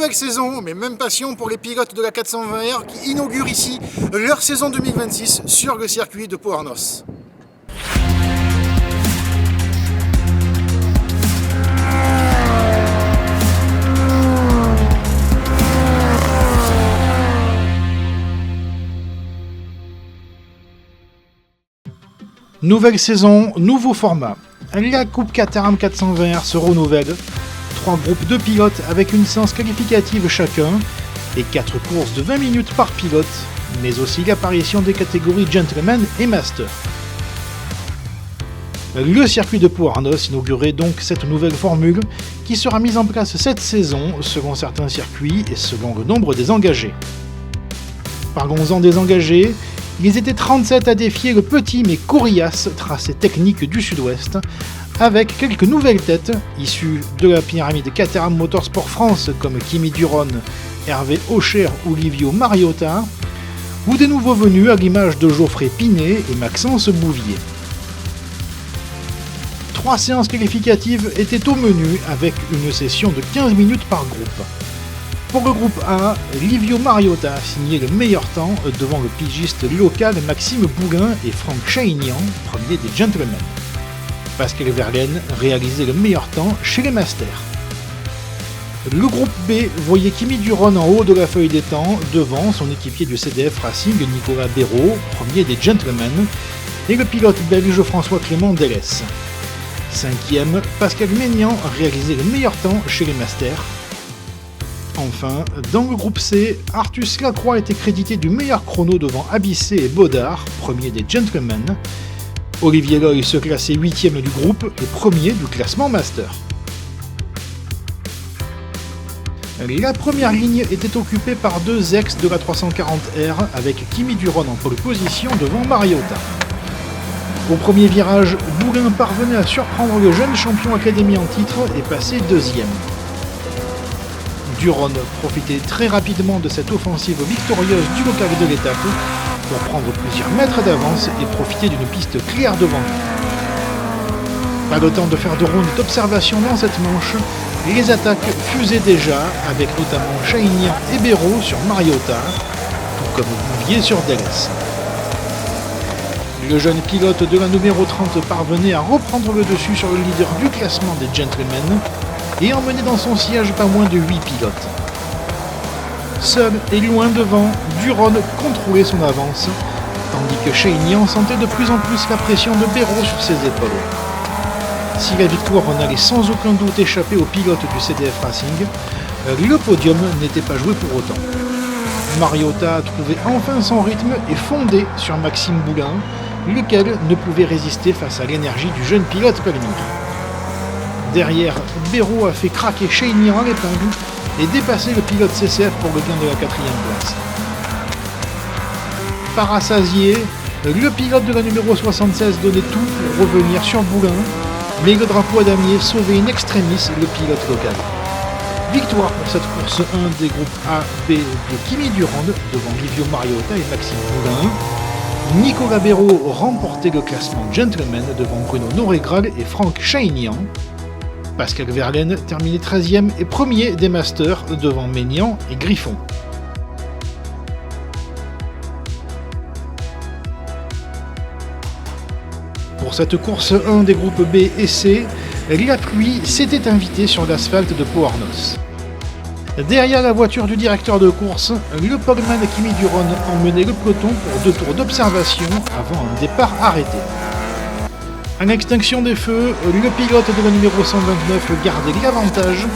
nouvelle saison, mais même passion pour les pilotes de la 420R qui inaugurent ici leur saison 2026 sur le circuit de Pau-Arnos. Nouvelle saison, nouveau format. La Coupe Caterham 420R se renouvelle. 3 groupes de pilotes avec une séance qualificative chacun et 4 courses de 20 minutes par pilote, mais aussi l'apparition des catégories Gentleman et Master. Le circuit de Pau-Arnos inaugurait donc cette nouvelle formule qui sera mise en place cette saison selon certains circuits et selon le nombre des engagés. Parlons-en des engagés. Ils étaient 37 à défier le petit mais coriace tracé technique du sud-ouest, avec quelques nouvelles têtes issues de la pyramide Caterham Motorsport France comme Kimi Duron, Hervé Aucher ou Livio Mariota, ou des nouveaux venus à l'image de Geoffrey Pinet et Maxence Bouvier. 3 séances qualificatives étaient au menu avec une session de 15 minutes par groupe. Pour le groupe A, Livio Mariota a signé le meilleur temps devant le pigiste local Maxime Bougain et Franck Chaignan, premier des Gentlemen. Pascal Verlaine réalisait le meilleur temps chez les Masters. Le groupe B voyait Kimi Duron en haut de la feuille des temps devant son équipier du CDF Racing Nicolas Béraud, premier des Gentlemen, et le pilote belge François Clément Delès. 5e, Pascal Maignan réalisait le meilleur temps chez les Masters. Enfin, dans le groupe C, Artus Lacroix était crédité du meilleur chrono devant Abissé et Baudard, premier des Gentlemen. Olivier Loy se classait 8e du groupe et premier du classement Master. La première ligne était occupée par 2 ex de la 340R avec Kimi Duron en pole position devant Mariota. Au premier virage, Bougain parvenait à surprendre le jeune champion Académie en titre et passait 2e. Duron profitait très rapidement de cette offensive victorieuse du local de l'étape pour prendre plusieurs mètres d'avance et profiter d'une piste claire devant lui. Pas le temps de faire de ronde d'observation dans cette manche, les attaques fusaient déjà avec notamment Chaignan et Béraud sur Mariota, tout comme Bouvier sur Delès. Le jeune pilote de la numéro 30 parvenait à reprendre le dessus sur le leader du classement des Gentlemen et emmenait dans son siège pas moins de 8 pilotes. Seul et loin devant, Duron contrôlait son avance, tandis que Chaignan sentait de plus en plus la pression de Béraud sur ses épaules. Si la victoire n'allait sans aucun doute échapper aux pilotes du CDF Racing, le podium n'était pas joué pour autant. Mariota a trouvé enfin son rythme et fondait sur Maxime Bougain, lequel ne pouvait résister face à l'énergie du jeune pilote palmire. Derrière, Béraud a fait craquer Chaignan à l'épingle et dépasser le pilote CCF pour le gain de la 4e place. Parassasié, le pilote de la numéro 76 donnait tout pour revenir sur Bougain, mais le drapeau à damier sauvait in extremis le pilote local. Victoire pour cette course 1 des groupes A, B de Kimi Durand devant Livio Mariota et Maxime Bougain. Nicolas Béraud remportait le classement Gentleman devant Bruno Noregral et Franck Chaignan. Pascal Verlaine terminait 13e et premier des Masters devant Maignan et Griffon. Pour cette course 1 des groupes B et C, la pluie s'était invitée sur l'asphalte de Pau-Arnos. Derrière la voiture du directeur de course, le poleman Kimi Duron emmenait le peloton pour 2 tours d'observation avant un départ arrêté. À l'extinction des feux, le pilote de la numéro 129 gardait l'avantage,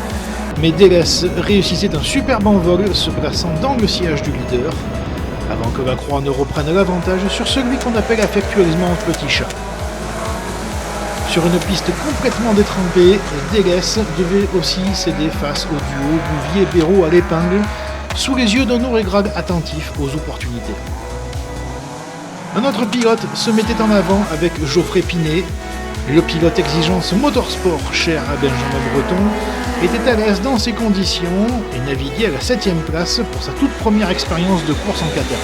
mais Delès réussissait un superbe envol se plaçant dans le sillage du leader, avant que Lacroix ne reprenne l'avantage sur celui qu'on appelle affectueusement Petit Chat. Sur une piste complètement détrempée, Delès devait aussi céder face au duo Bouvier-Béraud à l'épingle, sous les yeux d'un Noregral attentif aux opportunités. Un autre pilote se mettait en avant avec Geoffrey Pinet. Le pilote exigence motorsport cher à Benjamin Breton était à l'aise dans ces conditions et naviguait à la 7e place pour sa toute première expérience de course en Caterham.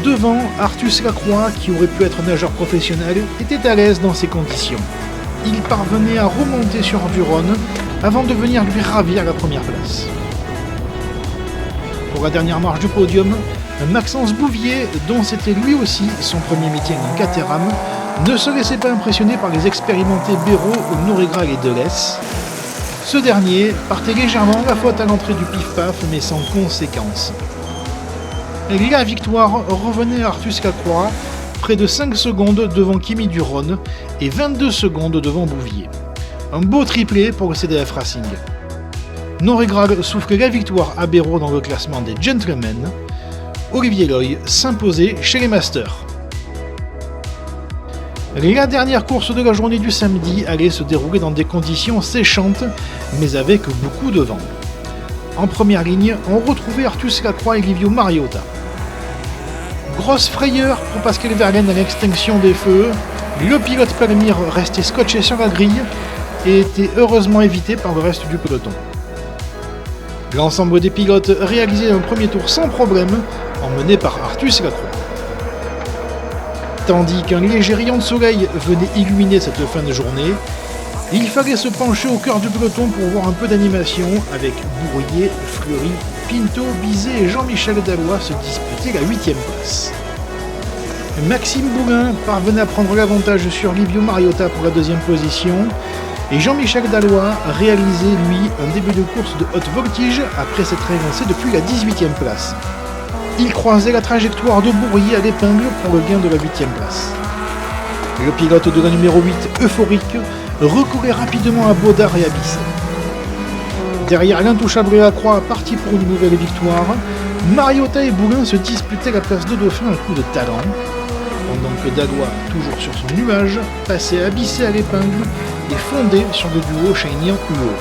Devant, Artus Lacroix, qui aurait pu être nageur professionnel, était à l'aise dans ces conditions. Il parvenait à remonter sur Duron avant de venir lui ravir la première place. Pour la dernière marche du podium, Maxence Bouvier, dont c'était lui aussi son premier meeting en Caterham, ne se laissait pas impressionner par les expérimentés Béraud, Noregral et Delesse. Ce dernier partait légèrement la faute à l'entrée du pif-paf, mais sans conséquence. La victoire revenait à Artus Lacroix, près de 5 secondes devant Kimi Duron et 22 secondes devant Bouvier. Un beau triplé pour le CDF Racing. Noregral souffle la victoire à Béraud dans le classement des Gentlemen. Olivier Loy s'imposait chez les Masters. La dernière course de la journée du samedi allait se dérouler dans des conditions séchantes, mais avec beaucoup de vent. En première ligne, on retrouvait Artus Lacroix et Livio Mariota. Grosse frayeur pour Pascal Verlaine à l'extinction des feux, le pilote Palmire restait scotché sur la grille et était heureusement évité par le reste du peloton. L'ensemble des pilotes réalisait un premier tour sans problème, emmené par Artus Lacroix. Tandis qu'un léger rayon de soleil venait illuminer cette fin de journée, il fallait se pencher au cœur du peloton pour voir un peu d'animation avec Bourrier, Fleury, Pinto, Bizet et Jean-Michel Dallois se disputer la 8e place. Maxime Boulin parvenait à prendre l'avantage sur Livio Mariota pour la 2e position et Jean-Michel Dallois réalisait lui un début de course de haute voltige après s'être élancé depuis la 18e place. Il croisait la trajectoire de Bourrier à l'épingle pour le gain de la 8e place. Le pilote de la numéro 8, euphorique, recourait rapidement à Baudard et à Bisset. Derrière l'intouchable Lacroix parti pour une nouvelle victoire, Mariota et Boulin se disputaient la place de Dauphin à coup de talent, pendant que Dallois, toujours sur son nuage, passait à Bisset à l'épingle et fondait sur le duo Chaignan-Huot.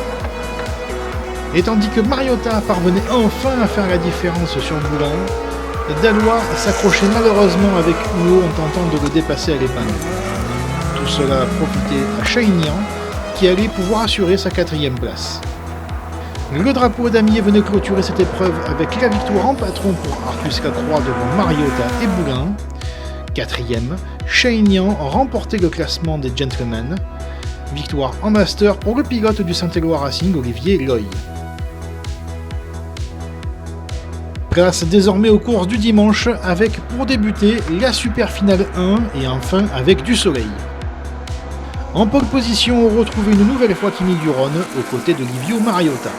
Et tandis que Mariota parvenait enfin à faire la différence sur Boulin, Dallois s'accrochait malheureusement avec Huot en tentant de le dépasser à l'épingle. Tout cela profitait à Chaignan, qui allait pouvoir assurer sa 4e place. Le drapeau damier venait clôturer cette épreuve avec la victoire en patron pour Artus Lacroix devant Mariota et Boulin. 4e, Chaignan remportait le classement des Gentlemen. Victoire en master pour le pilote du Saint-Éloi Racing, Olivier Loy. Place désormais aux courses du dimanche avec pour débuter la Super Finale 1 et enfin avec du soleil. En pole position, on retrouvait une nouvelle fois Kimi Duron aux côtés de Livio Mariota.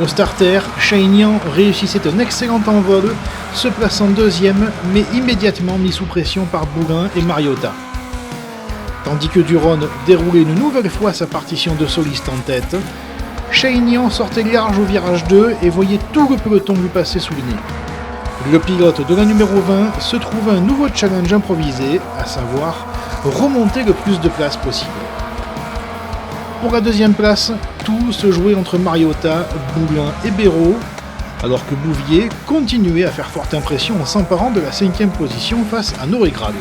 Au starter, Chaignan réussissait un excellent envol, se plaçant 2e mais immédiatement mis sous pression par Boulin et Mariota. Tandis que Duron déroulait une nouvelle fois sa partition de soliste en tête, Chaignan sortait large au virage 2 et voyait tout le peloton lui passer sous le nez. Le pilote de la numéro 20 se trouvait un nouveau challenge improvisé, à savoir remonter le plus de places possible. Pour la 2e place, tout se jouait entre Mariota, Boulin et Béraud, alors que Bouvier continuait à faire forte impression en s'emparant de la 5e position face à Noregral.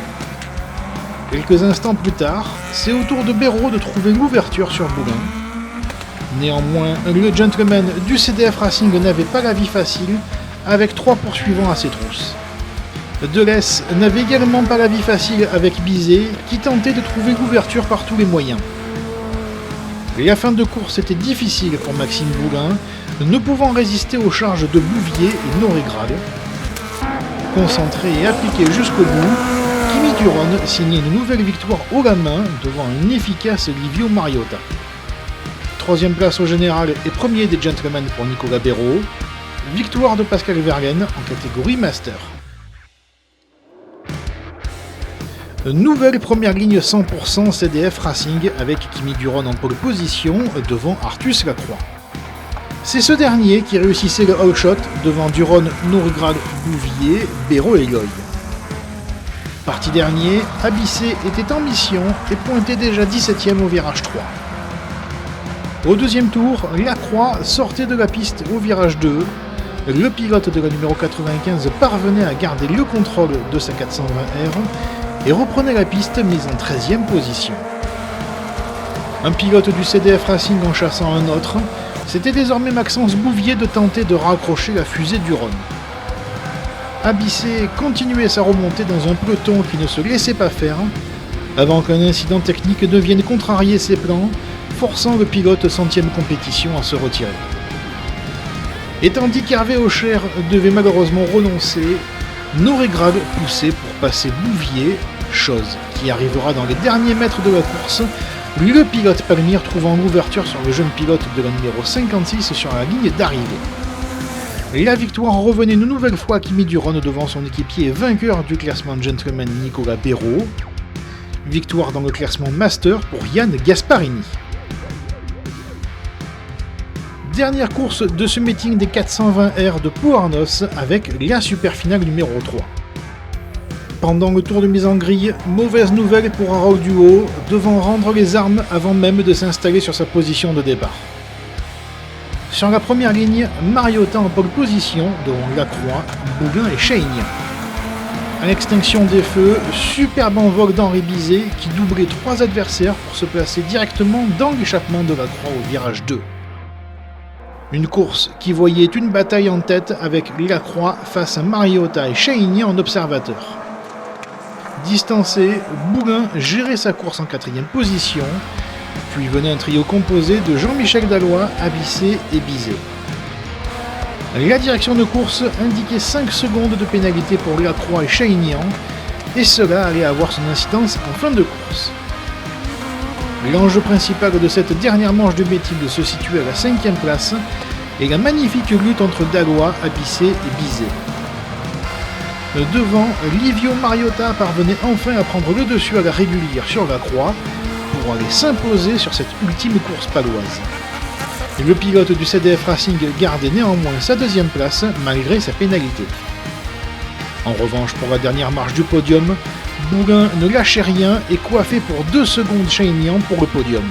Quelques instants plus tard, c'est au tour de Béraud de trouver l'ouverture sur Boulin. Néanmoins, le gentleman du CDF Racing n'avait pas la vie facile, avec 3 poursuivants à ses trousses. Delesse n'avait également pas la vie facile avec Bizet, qui tentait de trouver l'ouverture par tous les moyens. La fin de course était difficile pour Maxime Boulin, ne pouvant résister aux charges de Bouvier et Noregral. Concentré et appliqué jusqu'au bout, Kimi Duron signait une nouvelle victoire haut la main devant un efficace Livio Mariota. 3e place au général et premier des Gentlemen pour Nicolas Béraud. Victoire de Pascal Verlaine en catégorie Master. Nouvelle première ligne 100% CDF Racing avec Kimi Duron en pole position devant Artus Lacroix. C'est ce dernier qui réussissait le all shot devant Duron, Noregral, Bouvier, Béraud et Loy. Parti dernier, Abissé était en mission et pointait déjà 17e au virage 3. Au 2e tour, Lacroix sortait de la piste au virage 2. Le pilote de la numéro 95 parvenait à garder le contrôle de sa 420R et reprenait la piste mise en 13e position. Un pilote du CDF Racing en chassant un autre, c'était désormais Maxence Bouvier de tenter de raccrocher la fusée du Rhône. Abissé continuait sa remontée dans un peloton qui ne se laissait pas faire, avant qu'un incident technique ne vienne contrarier ses plans, forçant le pilote 100e compétition à se retirer. Et tandis qu'Hervé Aucher devait malheureusement renoncer, Noregrag poussait pour passer Bouvier, chose qui arrivera dans les derniers mètres de la course, le pilote Palmyre trouvant l'ouverture sur le jeune pilote de la numéro 56 sur la ligne d'arrivée. La victoire revenait une nouvelle fois à Kimi Duron devant son équipier vainqueur du classement gentleman Nicolas Béraud. Victoire dans le classement Master pour Yann Gasparini. Dernière course de ce meeting des 420R de Pouarnos avec la super finale numéro 3. Pendant le tour de mise en grille, mauvaise nouvelle pour Harold Duhaut, devant rendre les armes avant même de s'installer sur sa position de départ. Sur la première ligne, Mariota en pole position devant Lacroix, Bougain et Chaignan. À l'extinction des feux, superbe envol d'Henri Bizet qui doublait 3 adversaires pour se placer directement dans l'échappement de Lacroix au virage 2. Une course qui voyait une bataille en tête avec Lacroix face à Mariota et Chaignan en observateur. Distancé, Bougain gérait sa course en 4ème position, puis venait un trio composé de Jean-Michel Dalloy, Abissé et Bizet. La direction de course indiquait 5 secondes de pénalité pour Lacroix et Chaignan, et cela allait avoir son incidence en fin de course. L'enjeu principal de cette dernière manche de meeting se situe à la 5ème place, et la magnifique lutte entre Dalloy, Abissé et Bizet. Devant, Livio Mariota parvenait enfin à prendre le dessus à la régulière sur Lacroix pour aller s'imposer sur cette ultime course paloise. Le pilote du CDF Racing gardait néanmoins sa 2ème place malgré sa pénalité. En revanche, pour la dernière marche du podium, Bougain ne lâchait rien et coiffait pour 2 secondes Chaignan pour le podium.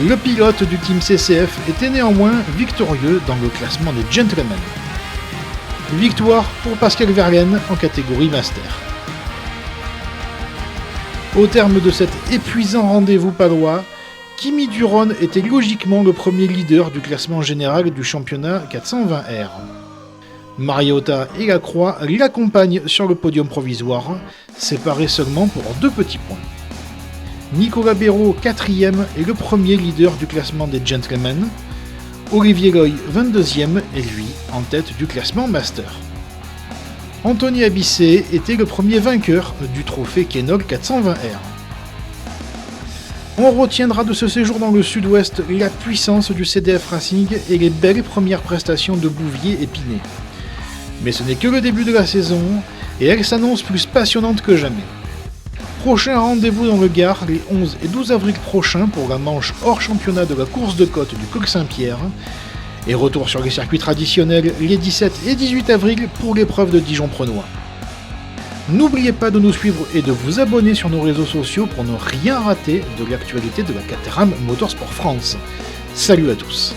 Le pilote du team CCF était néanmoins victorieux dans le classement des gentlemen. Victoire pour Pascal Verlaine en catégorie Master. Au terme de cet épuisant rendez-vous palois, Kimi Duron était logiquement le premier leader du classement général du championnat 420R. Mariota et Lacroix l'accompagnent sur le podium provisoire, séparés seulement pour 2 petits points. Nicolas Béraud, 4ème, est le premier leader du classement des gentlemen. Olivier Loy, 22ème, est lui en tête du classement Master. Anthony Abissé était le premier vainqueur du trophée Kenol 420R. On retiendra de ce séjour dans le sud-ouest la puissance du CDF Racing et les belles premières prestations de Bouvier et Pinet. Mais ce n'est que le début de la saison, et elle s'annonce plus passionnante que jamais. Prochain rendez-vous dans le Gard les 11 et 12 avril prochains pour la manche hors championnat de la course de côte du Coq Saint-Pierre, et retour sur les circuits traditionnels les 17 et 18 avril pour l'épreuve de Dijon-Prenois. N'oubliez pas de nous suivre et de vous abonner sur nos réseaux sociaux pour ne rien rater de l'actualité de la Caterham Motorsport France. Salut à tous!